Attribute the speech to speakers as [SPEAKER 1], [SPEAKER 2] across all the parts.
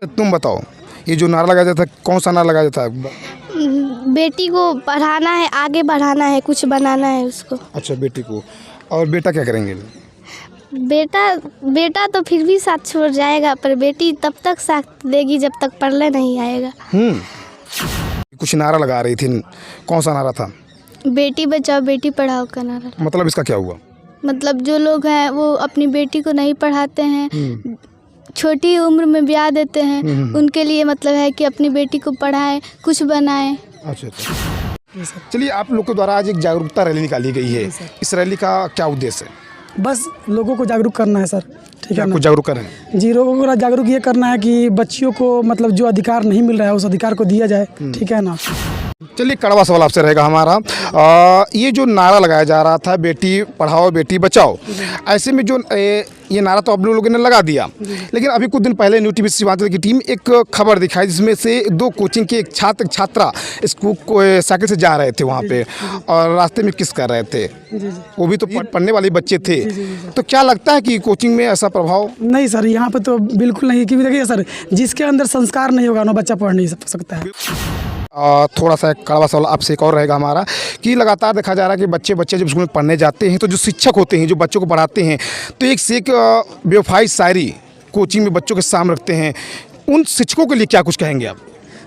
[SPEAKER 1] तुम बताओ, ये जो नारा लगाया जाता है कौन सा नारा लगाया जाता है?
[SPEAKER 2] बेटी को पढ़ाना है, आगे बढ़ाना है, कुछ बनाना है उसको।
[SPEAKER 1] अच्छा, बेटी को। और बेटा क्या करेंगे?
[SPEAKER 2] बेटा तो फिर भी साथ छोड़ जाएगा, पर बेटी तब तक साथ देगी जब तक पढ़ने नहीं आएगा।
[SPEAKER 1] कुछ नारा लगा रही थी, कौन सा नारा था?
[SPEAKER 2] बेटी बचाओ बेटी पढ़ाओ का नारा।
[SPEAKER 1] मतलब इसका क्या हुआ?
[SPEAKER 2] मतलब जो लोग हैं वो अपनी बेटी को नहीं पढ़ाते हैं, छोटी उम्र में ब्याह देते हैं, उनके लिए मतलब है कि अपनी बेटी को पढ़ाएं, कुछ बनाएं।
[SPEAKER 1] अच्छा। चलिए, आप लोग के द्वारा आज एक जागरूकता रैली निकाली गई है, इस रैली का क्या उद्देश्य है?
[SPEAKER 3] बस लोगों को जागरूक करना है सर, ठीक है ना?
[SPEAKER 1] आपको जागरूक करें
[SPEAKER 3] जी, लोगों को जागरूक ये करना है कि बच्चियों को मतलब जो अधिकार नहीं मिल रहा है उस अधिकार को दिया जाए, ठीक है ना?
[SPEAKER 1] चलिए, कड़वा सवाल आपसे रहेगा हमारा। ये जो नारा लगाया जा रहा था बेटी पढ़ाओ बेटी बचाओ, ऐसे में जो ये नारा तो आप लोगों ने लगा दिया, लेकिन अभी कुछ दिन पहले न्यू टीवी सीमांचल की टीम एक खबर दिखाई जिसमें से 2 कोचिंग के एक छात्रा स्कूल साइकिल से जा रहे थे वहाँ पे, और रास्ते में किस कर रहे थे। वो भी तो पढ़ने वाले बच्चे थे। तो क्या लगता है कि कोचिंग में ऐसा प्रभाव?
[SPEAKER 3] नहीं सर, यहाँ पे तो बिल्कुल नहीं, क्योंकि देखिए सर, जिसके अंदर संस्कार नहीं होगा ना बच्चा पढ़ नहीं सकता है।
[SPEAKER 1] थोड़ा सा कड़वा सवाल आपसे एक और रहेगा हमारा कि लगातार देखा जा रहा है कि बच्चे जब स्कूल में पढ़ने जाते हैं तो जो शिक्षक होते हैं जो बच्चों को पढ़ाते हैं तो एक से एक बेवफाई शायरी कोचिंग में बच्चों के सामने रखते हैं। उन शिक्षकों के लिए क्या कुछ कहेंगे आप?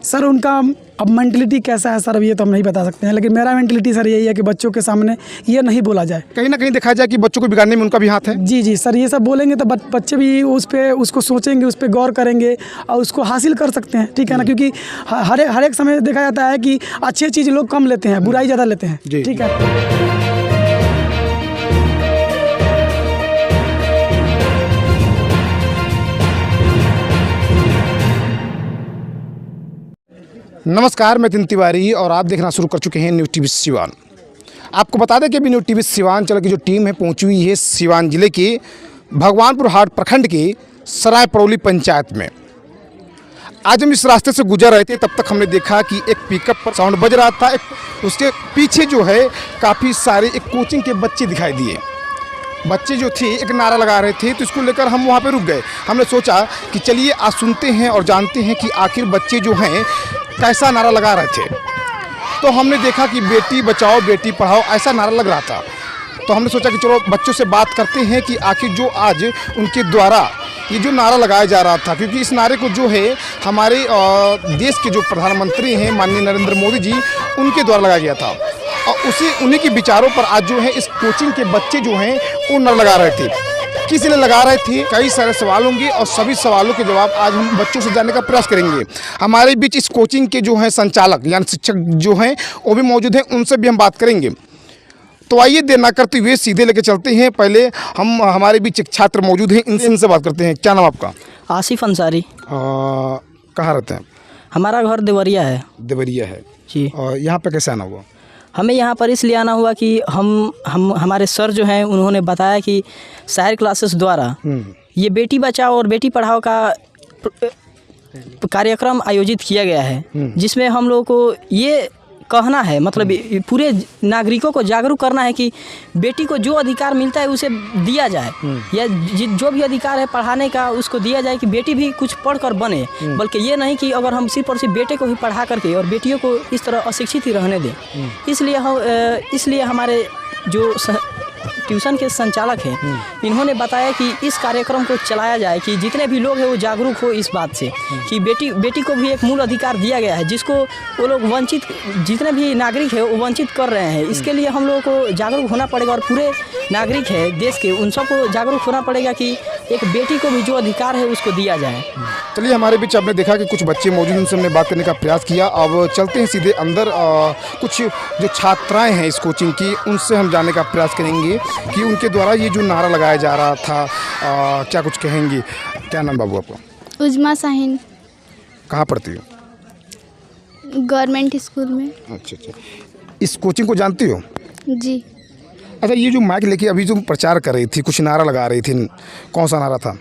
[SPEAKER 3] सर उनका अब मेंटलिटी कैसा है सर, अब ये तो हम नहीं बता सकते हैं, लेकिन मेरा मेंटलिटी सर यही है कि बच्चों के सामने ये नहीं बोला जाए।
[SPEAKER 1] कहीं ना कहीं देखा जाए कि बच्चों को बिगाड़ने में उनका भी हाथ है।
[SPEAKER 3] जी सर, ये सब बोलेंगे तो बच्चे भी उसको सोचेंगे, उस पर गौर करेंगे और उसको हासिल कर सकते हैं, ठीक है ना? क्योंकि हर एक समय देखा जाता है कि अच्छी चीज़ लोग कम लेते हैं, बुराई ज़्यादा लेते हैं, ठीक है।
[SPEAKER 1] नमस्कार, मैं तिन तिवारी और आप देखना शुरू कर चुके हैं न्यू टीवी सिवान। आपको बता दें कि अभी न्यू टीवी सिवान की जो टीम है पहुंची हुई है सिवान जिले के भगवानपुर हाट प्रखंड के सराय परौली पंचायत में। आज हम इस रास्ते से गुजर रहे थे, तब तक हमने देखा कि एक पिकअप पर साउंड बज रहा था, उसके पीछे जो है काफ़ी सारे एक कोचिंग के बच्चे दिखाई दिए। बच्चे जो थे एक नारा लगा रहे थे, तो इसको लेकर हम वहाँ पे रुक गए। हमने सोचा कि चलिए आज सुनते हैं और जानते हैं कि आखिर बच्चे जो हैं कैसा नारा लगा रहे थे। तो हमने देखा कि बेटी बचाओ बेटी पढ़ाओ ऐसा नारा लग रहा था। तो हमने सोचा कि चलो बच्चों से बात करते हैं कि आखिर जो आज उनके द्वारा ये जो नारा लगाया जा रहा था, क्योंकि इस नारे को जो है हमारे देश के जो प्रधानमंत्री हैं माननीय नरेंद्र मोदी जी उनके द्वारा लगाया गया था, और उन्हीं के विचारों पर आज जो है इस कोचिंग के बच्चे जो हैं वो नारा लगा रहे थे। किस लिए लगा रहे थे, कई सारे सवाल होंगे और सभी सवालों के जवाब आज हम बच्चों से जानने का प्रयास करेंगे। हमारे बीच इस कोचिंग के जो हैं संचालक यानी शिक्षक जो हैं वो भी मौजूद हैं, उनसे भी हम बात करेंगे। तो आइए देर ना करते हुए सीधे लेके चलते हैं। पहले हमारे बीच एक छात्र मौजूद हैं, इनसे बात करते हैं। क्या नाम आपका?
[SPEAKER 4] आसिफ अंसारी।
[SPEAKER 1] कहाँ रहते हैं?
[SPEAKER 4] हमारा घर देवरिया है।
[SPEAKER 1] देवरिया है
[SPEAKER 4] जी।
[SPEAKER 1] और यहाँ पे कैसे आना हुआ?
[SPEAKER 4] हमें यहाँ पर इसलिए आना हुआ कि हमारे सर जो हैं उन्होंने बताया कि शायर क्लासेस द्वारा ये बेटी बचाओ और बेटी पढ़ाओ का कार्यक्रम आयोजित किया गया है, जिसमें हम लोगों को ये कहना है, मतलब पूरे नागरिकों को जागरूक करना है कि बेटी को जो अधिकार मिलता है उसे दिया जाए, या जो भी अधिकार है पढ़ाने का उसको दिया जाए, कि बेटी भी कुछ पढ़कर बने। बल्कि ये नहीं कि अगर हम सिर्फ और सिर्फ बेटे को ही पढ़ा करके और बेटियों को इस तरह अशिक्षित ही रहने दें। इसलिए हमारे जो ट्यूशन के संचालक हैं इन्होंने बताया कि इस कार्यक्रम को चलाया जाए कि जितने भी लोग हैं वो जागरूक हो इस बात से कि बेटी को भी एक मूल अधिकार दिया गया है, जिसको वो लोग वंचित, जितने भी नागरिक है वो वंचित कर रहे हैं। इसके लिए हम लोगों को जागरूक होना पड़ेगा और पूरे नागरिक है देश के उन सबको जागरूक होना पड़ेगा कि एक बेटी को भी जो अधिकार है उसको दिया जाए।
[SPEAKER 1] चलिए, हमारे बीच आपने देखा कि कुछ बच्चे मौजूद, उनसे हमने बात करने का प्रयास किया। अब चलते हैं सीधे अंदर। कुछ जो छात्राएं हैं इस कोचिंग की उनसे हम जानने का प्रयास करेंगे कि उनके द्वारा ये जो नारा लगाया जा रहा था क्या कुछ कहेंगी। क्या नाम बाबू आपका?
[SPEAKER 2] उजमा शाहीन।
[SPEAKER 1] कहाँ पढ़ती हो?
[SPEAKER 2] गवर्नमेंट स्कूल में।
[SPEAKER 1] अच्छा। इस कोचिंग को जानती हो?
[SPEAKER 2] जी।
[SPEAKER 1] अच्छा, ये जो माइक लेके अभी तुम प्रचार कर रही थी, कुछ नारा लगा रही थी, कौन सा नारा था?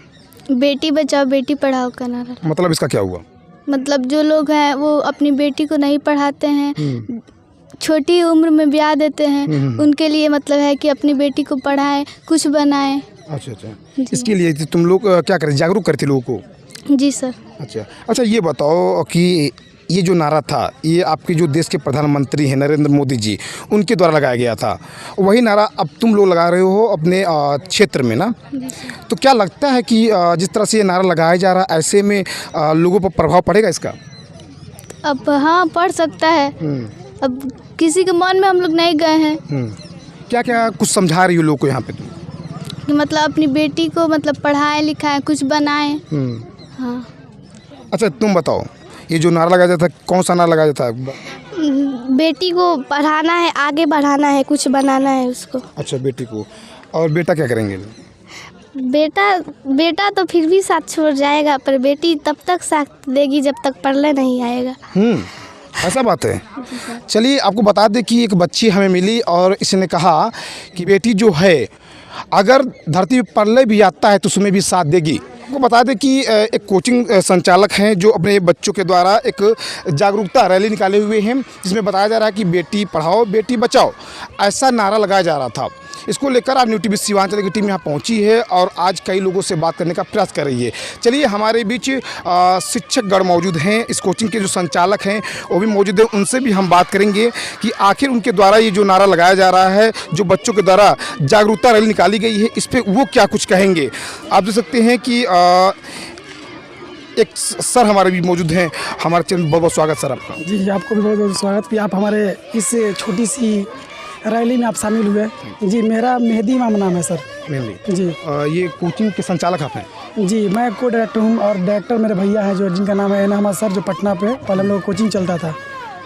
[SPEAKER 2] बेटी बचाओ बेटी पढ़ाओ का नारा।
[SPEAKER 1] मतलब इसका क्या हुआ?
[SPEAKER 2] मतलब जो लोग हैं वो अपनी बेटी को नहीं पढ़ाते हैं, छोटी उम्र में ब्याह देते हैं, उनके लिए मतलब है कि अपनी बेटी को पढ़ाएं, कुछ बनाएं।
[SPEAKER 1] अच्छा। इसके लिए तुम लोग क्या करें, जागरूक करते लोगों को?
[SPEAKER 2] जी सर।
[SPEAKER 1] अच्छा ये बताओ कि ये जो नारा था ये आपके जो देश के प्रधानमंत्री हैं नरेंद्र मोदी जी उनके द्वारा लगाया गया था, वही नारा अब तुम लोग लगा रहे हो अपने क्षेत्र में ना? तो क्या लगता है कि जिस तरह से ये नारा लगाया जा रहा है ऐसे में लोगों पर प्रभाव पड़ेगा इसका?
[SPEAKER 2] अब हाँ पढ़ सकता है। अब किसी के मन में हम लोग नहीं गए हैं
[SPEAKER 1] क्या क्या कुछ समझा रही हो लोग को यहाँ पे तुम?
[SPEAKER 2] कि मतलब अपनी बेटी को मतलब पढ़ाए लिखाए कुछ बनाए। हाँ।
[SPEAKER 1] अच्छा तुम बताओ ये जो नारा लगाया जाता है कौन सा नारा लगाया जाता है?
[SPEAKER 2] बेटी को पढ़ाना है, आगे बढ़ाना है, कुछ बनाना है उसको।
[SPEAKER 1] अच्छा बेटी को, और बेटा क्या करेंगे?
[SPEAKER 2] बेटा तो फिर भी साथ छोड़ जाएगा, पर बेटी तब तक साथ देगी जब तक पढ़ने नहीं आएगा।
[SPEAKER 1] ऐसा बात है। चलिए आपको बता दें कि एक बच्ची हमें मिली और इसने कहा कि बेटी जो है अगर धरती पर पढ़ने भी आता है तो उसमें भी साथ देगी। आपको बता दें कि एक कोचिंग संचालक हैं जो अपने बच्चों के द्वारा एक जागरूकता रैली निकाले हुए हैं जिसमें बताया जा रहा है कि बेटी पढ़ाओ बेटी बचाओ, ऐसा नारा लगाया जा रहा था। इसको लेकर आज न्यू टीवी सीवांचल की टीम यहाँ पहुँची है और आज कई लोगों से बात करने का प्रयास कर रही है। चलिए हमारे बीच शिक्षकगण मौजूद हैं, इस कोचिंग के जो संचालक हैं वो भी मौजूद हैं, उनसे भी हम बात करेंगे कि आखिर उनके द्वारा ये जो नारा लगाया जा रहा है, जो बच्चों के द्वारा जागरूकता रैली निकाली गई है, इस पर वो क्या कुछ कहेंगे। आप देख सकते हैं कि एक सर हमारे भी मौजूद हैं। हमारे चैनल बहुत बहुत स्वागत सर आपका।
[SPEAKER 3] जी आपको भी बहुत बहुत स्वागत कि आप हमारे इस छोटी सी रैली में आप शामिल हुए। जी मेरा मेहदी इमाम नाम है सर।
[SPEAKER 1] मेहदी
[SPEAKER 3] जी।
[SPEAKER 1] ये कोचिंग के संचालक आप हैं?
[SPEAKER 3] जी मैं को डायरेक्टर हूँ और डायरेक्टर मेरे भैया हैं जो जिनका नाम है अहमद सर, जो पटना पे पहले हम लोग कोचिंग चलता था।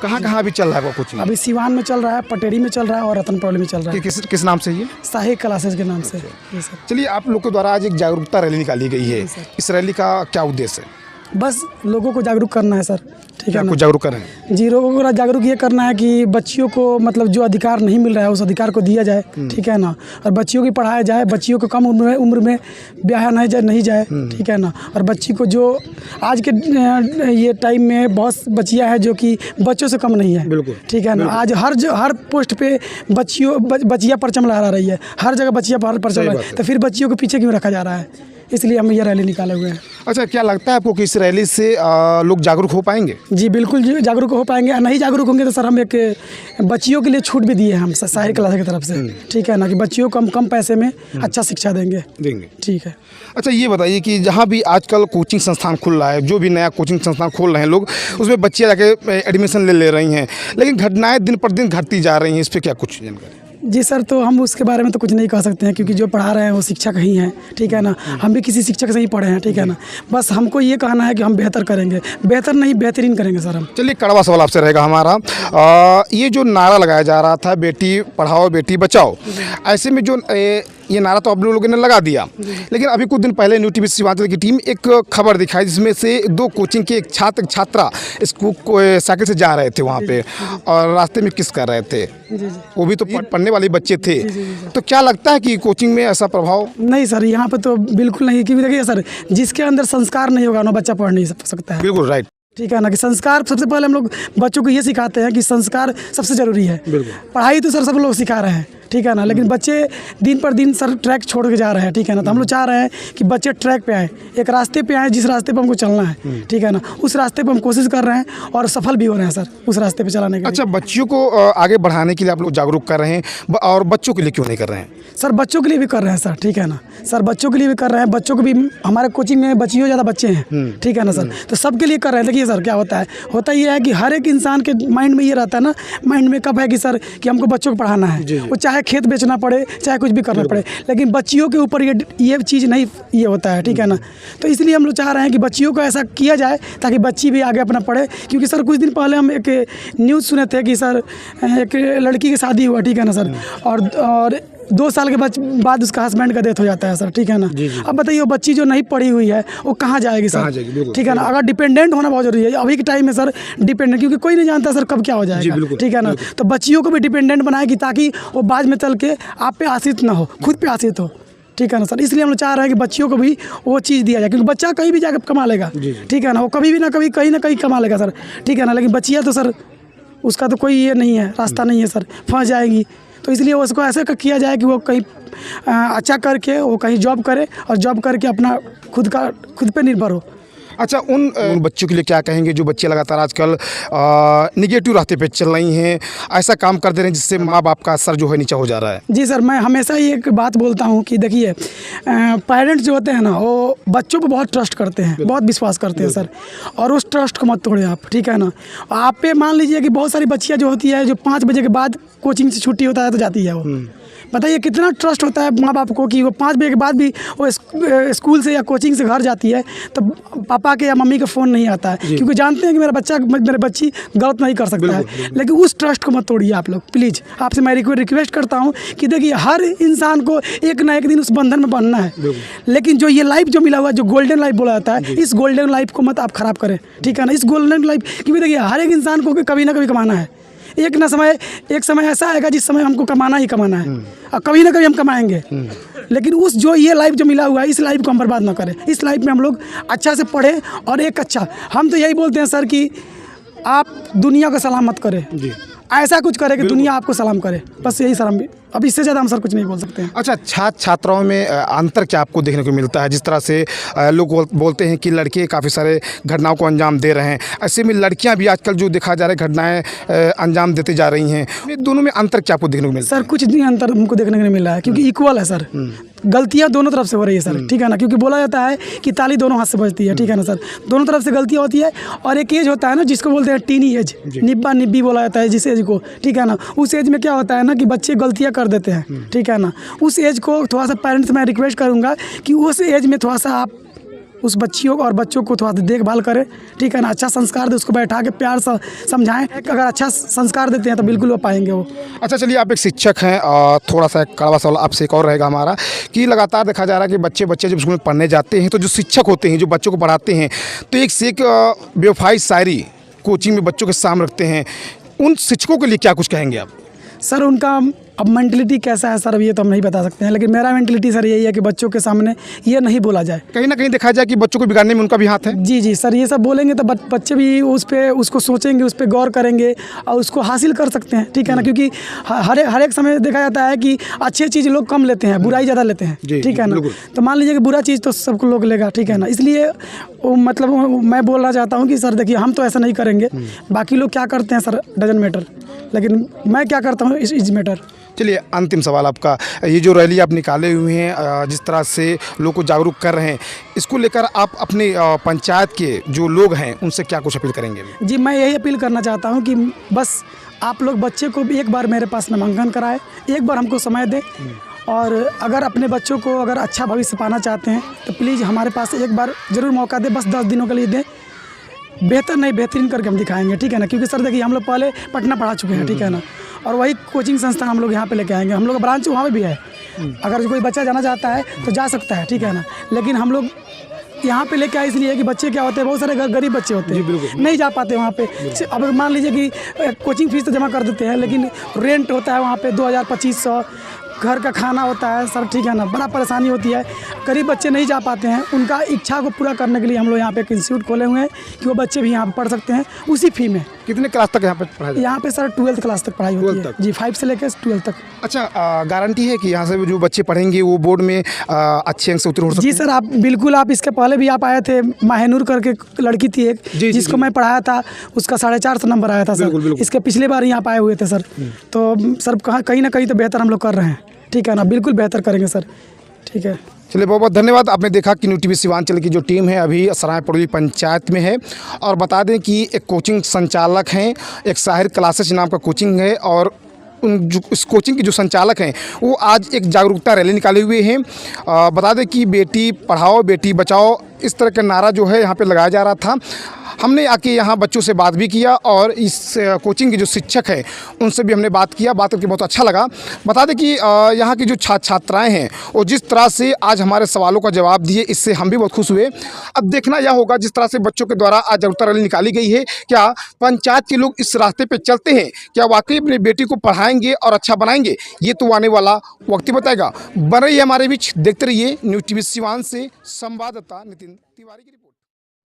[SPEAKER 1] कहाँ कहाँ अभी चल रहा है वो कोचिंग?
[SPEAKER 3] अभी सिवान में चल रहा है, पटेरी में चल रहा है और रतनपौली में चल रहा है।
[SPEAKER 1] किस नाम से? ये
[SPEAKER 3] साहिब क्लासेस के नाम से। जी सर।
[SPEAKER 1] चलिए आप लोग के द्वारा आज एक जागरूकता रैली निकाली गई है, इस रैली का क्या उद्देश्य है?
[SPEAKER 3] बस लोगों को जागरूक करना है सर, ठीक है ना?
[SPEAKER 1] कुछ जागरूक करें
[SPEAKER 3] जी, लोगों को जागरूक ये करना है कि बच्चियों को मतलब जो अधिकार नहीं मिल रहा है उस अधिकार को दिया जाए, ठीक है ना? और बच्चियों की पढ़ाया जाए, बच्चियों को कम उम्र में ब्याह नहीं जाए, ठीक है ना? और बच्ची को जो आज के ये टाइम में बहुत बच्चियाँ हैं जो कि बच्चों से कम नहीं है,
[SPEAKER 1] बिल्कुल,
[SPEAKER 3] ठीक है ना? आज हर पोस्ट पे बच्चियाँ परचम लहरा रही है, हर जगह बच्चियाँ परचम लहरा रही है, तो फिर बच्चियों को पीछे क्यों रखा जा रहा है? इसलिए हम ये रैली निकाले हुए हैं।
[SPEAKER 1] अच्छा क्या लगता है आपको कि इस रैली से लोग जागरूक हो पाएंगे?
[SPEAKER 3] जी बिल्कुल जी जागरूक हो पाएंगे। नहीं जागरूक होंगे तो सर हम एक बच्चियों के लिए छूट भी दिए हैं हम साहिब क्लास की तरफ से, ठीक है ना? कि बच्चियों को कम पैसे में अच्छा शिक्षा देंगे। ठीक है।
[SPEAKER 1] अच्छा ये बताइए कि जहाँ भी आजकल कोचिंग संस्थान खुल रहा है, जो भी नया कोचिंग संस्थान खोल रहे हैं लोग, उसमें बच्चियाँ जाके एडमिशन ले रही हैं, लेकिन घटनाएँ दिन पर दिन घटती जा रही हैं, इस पर क्या कुछ जानकारी?
[SPEAKER 3] जी सर, तो हम उसके बारे में तो कुछ नहीं कह सकते हैं क्योंकि जो पढ़ा रहे हैं वो शिक्षक ही हैं, ठीक है ना? हम भी किसी शिक्षक से ही पढ़े हैं, ठीक है ना? बस हमको ये कहना है कि हम बेहतर करेंगे, बेहतर नहीं बेहतरीन करेंगे सर हम।
[SPEAKER 1] चलिए कड़वा सवाल आपसे रहेगा हमारा, ये जो नारा लगाया जा रहा था बेटी पढ़ाओ बेटी बचाओ, ऐसे में जो ये नारा तो आप लोगों ने लगा दिया, लेकिन अभी कुछ दिन पहले न्यू टीवी सीवांचल की टीम एक खबर दिखाई जिसमें से 2 कोचिंग के एक छात्र छात्रा स्कूल साइकिल से जा रहे थे वहाँ पे और रास्ते में किस कर रहे थे, वो भी तो पढ़ने वाले बच्चे थे। तो क्या लगता है कि कोचिंग में ऐसा प्रभाव?
[SPEAKER 3] नहीं सर, यहाँ पे तो बिल्कुल नहीं, क्योंकि देखिए सर जिसके अंदर संस्कार नहीं होगा ना बच्चा पढ़ नहीं सकता है।
[SPEAKER 1] बिल्कुल राइट,
[SPEAKER 3] ठीक है ना? कि संस्कार सबसे पहले हम लोग बच्चों को ये सिखाते हैं कि संस्कार सबसे ज़रूरी है। पढ़ाई तो सर सब लोग सिखा रहे हैं, ठीक है ना? लेकिन बच्चे दिन पर दिन सर ट्रैक छोड़ के जा रहे हैं, ठीक है ना? तो हम लोग चाह रहे हैं कि बच्चे ट्रैक पे आए, एक रास्ते पे आए जिस रास्ते पे हमको चलना है, ठीक है ना? उस रास्ते पे हम कोशिश कर रहे हैं और सफल भी हो रहे हैं सर उस रास्ते पे चलाने के लिए।
[SPEAKER 1] अच्छा बच्चियों को आगे बढ़ाने के लिए आप लोग जागरूक कर रहे हैं, और बच्चों के लिए क्यों नहीं कर रहे हैं?
[SPEAKER 3] सर बच्चों के लिए भी कर रहे हैं सर, ठीक है ना? सर बच्चों के लिए भी कर रहे हैं, बच्चों को भी हमारे कोचिंग में बच्चियों ज़्यादा बच्चे हैं, ठीक है ना सर? तो सबके लिए कर रहे हैं। देखिए सर क्या होता ये है कि हर एक इंसान के माइंड में ये रहता है ना, माइंड में कब है कि सर कि हमको बच्चों को पढ़ाना है, वो चाहे खेत बेचना पड़े चाहे कुछ भी करना पड़े, लेकिन बच्चियों के ऊपर ये चीज़ नहीं ये होता है, ठीक है ना? तो इसलिए हम लोग चाह रहे हैं कि बच्चियों को ऐसा किया जाए ताकि बच्ची भी आगे अपना पढ़े। क्योंकि सर कुछ दिन पहले हम एक न्यूज़ सुने थे कि सर एक लड़की की शादी हुआ, ठीक है ना सर, और 2 साल के बाद उसका हस्बैंड का डेथ हो जाता है सर, ठीक है ना? अब बताइए वो बच्ची जो नहीं पढ़ी हुई है वो कहाँ जाएगी सर, ठीक है ना? अगर डिपेंडेंट होना बहुत जरूरी है अभी के टाइम में सर, डिपेंडेंट, क्योंकि कोई नहीं जानता सर कब क्या हो जाएगा, ठीक है ना? तो बच्चियों को भी डिपेंडेंट बनाएगी ताकि वो बाद में चल के आप पे आश्रित ना हो, खुद पे आश्रित हो, ठीक है ना सर? इसलिए हम लोग चाह रहे हैं कि बच्चियों को भी वो चीज़ दिया जाए, क्योंकि बच्चा कहीं भी जाकर कमा लेगा, ठीक है ना? वो कभी भी ना कभी कहीं ना कहीं कमा लेगा सर, ठीक है ना? लेकिन बच्चियाँ तो सर उसका तो कोई ये नहीं है, रास्ता नहीं है सर, फंस जाएगी। तो इसलिए उसको ऐसे किया जाए कि वो कहीं अच्छा करके वो कहीं जॉब करे और जॉब करके अपना खुद पे निर्भर हो।
[SPEAKER 1] अच्छा, उन बच्चों के लिए क्या कहेंगे जो बच्चे लगातार आजकल निगेटिव रास्ते पे चल रही हैं, ऐसा काम कर दे रहे हैं जिससे माँ बाप का सर जो है नीचा हो जा रहा है?
[SPEAKER 3] जी सर, मैं हमेशा ही एक बात बोलता हूँ कि देखिए, पेरेंट्स जो होते हैं ना, वो बच्चों पे बहुत ट्रस्ट करते हैं, बहुत विश्वास करते हैं सर, और उस ट्रस्ट को मत तोड़े आप, ठीक है ना। आप पे मान लीजिए कि बहुत सारी बच्चियाँ जो होती है, जो 5 बजे के बाद कोचिंग से छुट्टी होता है तो जाती है, वो बताइए कितना ट्रस्ट होता है माँ बाप को कि वो 5 बजे के बाद भी वो स्कूल से या कोचिंग से घर जाती है तो पापा के या मम्मी का फ़ोन नहीं आता है, क्योंकि जानते हैं कि मेरे बच्ची गलत नहीं कर सकता है। लेकिन उस ट्रस्ट को मत तोड़िए आप लोग, प्लीज़। आपसे मैं रिक्वेस्ट करता हूँ कि देखिए, हर इंसान को एक ना एक दिन उस बंधन में बनना है, लेकिन जो ये लाइफ जो मिला हुआ है, जो गोल्डन लाइफ बोला जाता है, इस गोल्डन लाइफ को मत आप ख़राब करें, ठीक है ना। इस गोल्डन लाइफ, क्योंकि देखिए हर एक इंसान को कभी ना कभी कमाना है। एक समय ऐसा आएगा जिस समय हमको कमाना ही कमाना है, और कभी ना कभी हम कमाएंगे। लेकिन उस जो ये लाइफ जो मिला हुआ है, इस लाइफ को हम बर्बाद ना करें। इस लाइफ में हम लोग अच्छा से पढ़ें, और एक अच्छा, हम तो यही बोलते हैं सर कि आप दुनिया को सलाम मत करें, ऐसा कुछ करें कि दुनिया आपको सलाम करे, बस यही सर। हम अब इससे ज़्यादा हम सर कुछ नहीं बोल सकते हैं।
[SPEAKER 1] अच्छा, छात्र छात्राओं में अंतर क्या आपको देखने को मिलता है? जिस तरह से लोग बोलते हैं कि लड़के काफ़ी सारे घटनाओं को अंजाम दे रहे हैं, ऐसे में लड़कियां भी आजकल जो देखा जा रहा है घटनाएं अंजाम देते जा रही हैं, दोनों में अंतर क्या आपको देखने को मिलता है?
[SPEAKER 3] सर कुछ नहीं अंतर हमको देखने को नहीं मिला है, क्योंकि इक्वल है सर। गलतियां दोनों तरफ से हो रही है सर, ठीक है ना, क्योंकि बोला जाता है कि ताली दोनों हाथ से बजती है, ठीक है ना सर। दोनों तरफ से गलतियां होती है, और एक एज होता है ना जिसको बोलते हैं टीनी एज, निब्बा निब्बी बोला जाता है जिस एज को, ठीक है ना। उस एज में क्या होता है ना कि बच्चे गलतियां कर देते हैं, ठीक है ना। उस एज को थोड़ा सा पेरेंट्स मैं रिक्वेस्ट करूँगा कि उस एज में थोड़ा सा आप उस बच्चियों और बच्चों को थोड़ा देखभाल करें, ठीक है ना। अच्छा संस्कार दे, उसको बैठा के प्यार से समझाएं। अगर अच्छा संस्कार देते हैं तो बिल्कुल वो पाएंगे वो।
[SPEAKER 1] अच्छा, चलिए, आप एक शिक्षक हैं, और थोड़ा सा कड़वा सवाल आपसे एक और रहेगा हमारा कि लगातार देखा जा रहा है कि बच्चे जब स्कूल में पढ़ने जाते हैं तो जो शिक्षक होते हैं, जो बच्चों को पढ़ाते हैं, तो एक से एक बेवफाई शायरी कोचिंग में बच्चों के सामने रखते हैं। उन शिक्षकों के लिए क्या कुछ कहेंगे आप?
[SPEAKER 3] सर उनका अब मेंटलिटी कैसा है सर, अब ये तो हम नहीं बता सकते हैं, लेकिन मेरा मेंटलिटी सर यही है कि बच्चों के सामने ये नहीं बोला जाए।
[SPEAKER 1] कहीं ना कहीं देखा जाए कि बच्चों को बिगाड़ने में उनका भी हाथ है।
[SPEAKER 3] जी सर, ये सब बोलेंगे तो बच्चे भी उसको सोचेंगे, उस पर गौर करेंगे, और उसको हासिल कर सकते हैं, ठीक है ना। क्योंकि हर एक समय देखा जाता है कि अच्छी चीज़ लोग कम लेते हैं, बुराई ज़्यादा लेते हैं, ठीक है ना। तो मान लीजिए कि बुरा चीज़ तो सबको लोग लेगा, ठीक है ना। इसलिए मतलब मैं बोलना चाहता हूँ कि सर देखिए, हम तो ऐसा नहीं करेंगे, बाकी लोग क्या करते हैं सर डजंट मैटर, लेकिन मैं क्या करता हूँ इज मैटर।
[SPEAKER 1] चलिए, अंतिम सवाल आपका, ये जो रैली आप निकाले हुए हैं, जिस तरह से लोगों को जागरूक कर रहे हैं, इसको लेकर आप अपने पंचायत के जो लोग हैं उनसे क्या कुछ अपील करेंगे?
[SPEAKER 3] जी, मैं यही अपील करना चाहता हूँ कि बस आप लोग बच्चे को एक बार मेरे पास नामांकन कराएं, एक बार हमको समय दें, और अगर अपने बच्चों को अगर अच्छा भविष्य पाना चाहते हैं तो प्लीज़ हमारे पास एक बार ज़रूर मौका दें, बस 10 दिनों के लिए दें। बेहतर नहीं, बेहतरीन करके हम दिखाएंगे, ठीक है ना। क्योंकि सर देखिए, हम लोग पहले पटना पढ़ा चुके हैं, ठीक है ना, और वही कोचिंग संस्थान हम लोग यहाँ पे लेके आएंगे। हम लोग का ब्रांच वहाँ पे भी है, अगर कोई बच्चा जाना चाहता है तो जा सकता है, ठीक है ना। लेकिन हम लोग यहाँ पे लेके आए इसलिए कि बच्चे क्या होते हैं, बहुत सारे गरीब बच्चे होते हैं, नहीं जा पाते वहाँ पे। अब मान लीजिए कि कोचिंग फीस तो जमा कर देते हैं, लेकिन रेंट होता है वहाँ पे 2000-2500, घर का खाना होता है सर, ठीक है ना, बड़ा परेशानी होती है। गरीब बच्चे नहीं जा पाते हैं, उनका इच्छा को पूरा करने के लिए हम लोग यहाँ पे एक इंस्टीट्यूट खोले हुए हैं कि वो बच्चे भी यहाँ पे पढ़ सकते हैं उसी फी में।
[SPEAKER 1] कितने क्लास तक यहाँ पे पढ़ाई?
[SPEAKER 3] यहाँ पे सर 12th क्लास तक पढ़ाई होती है जी, 5 से लेकर 12th तक।
[SPEAKER 1] अच्छा, गारंटी है कि यहाँ से जो बच्चे पढ़ेंगे वो बोर्ड में अच्छे अंक से उत्तीर्ण हो सकते हैं?
[SPEAKER 3] जी सर, आप बिल्कुल, आप इसके पहले भी आप आए थे, माहनूर करके लड़की थी एक, जिसको मैं पढ़ाया था, उसका 450 नंबर आया था सर। इसके पिछले बार यहाँ पे आए हुए थे सर। तो सर कहीं ना कहीं तो बेहतर हम लोग कर रहे हैं, ठीक है ना, बिल्कुल बेहतर करेंगे सर, ठीक है।
[SPEAKER 1] चलिए, बहुत बहुत धन्यवाद। आपने देखा कि न्यू टीवी सीवांचल की जो टीम है अभी सराय पड़ोली पंचायत में है, और बता दें कि एक कोचिंग संचालक हैं, एक साहिर क्लासेस नाम का कोचिंग है, और इस कोचिंग के जो संचालक हैं वो आज एक जागरूकता रैली निकाले हुए हैं। बता दें कि बेटी पढ़ाओ बेटी बचाओ, इस तरह का नारा जो है यहाँ पे लगाया जा रहा था। हमने आके यहाँ बच्चों से बात भी किया, और इस कोचिंग के जो शिक्षक हैं उनसे भी हमने बात करके बहुत अच्छा लगा। बता दें कि यहाँ की जो छात्राएं हैं वो जिस तरह से आज हमारे सवालों का जवाब दिए, इससे हम भी बहुत खुश हुए। अब देखना यह होगा, जिस तरह से बच्चों के द्वारा आज जागरूकता रैली निकाली गई है, क्या पंचायत के लोग इस रास्ते पर चलते हैं, क्या वाकई अपनी बेटी को पढ़ाएंगे और अच्छा बनाएंगे? ये तो आने वाला वक्त ही बताएगा। बन रही है हमारे बीच, देखते रहिए न्यू टीवी सीवान से संवाददाता नितिन तिवारी की रिपोर्ट।